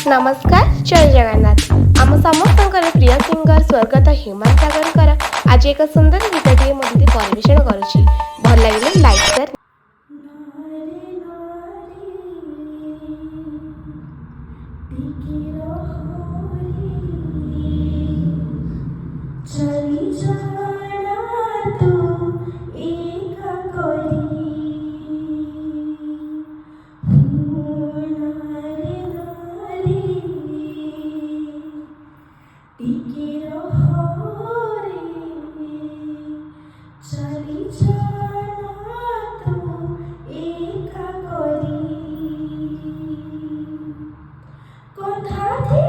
नमस्कार जय जगन्नाथ आम समस्त प्रिय सिंगर स्वर्गत ह्यूमान सागर आज एक सुंदर गीतटी मुझे परिवेषण करुच्ची भल लगे लाइक कर কথা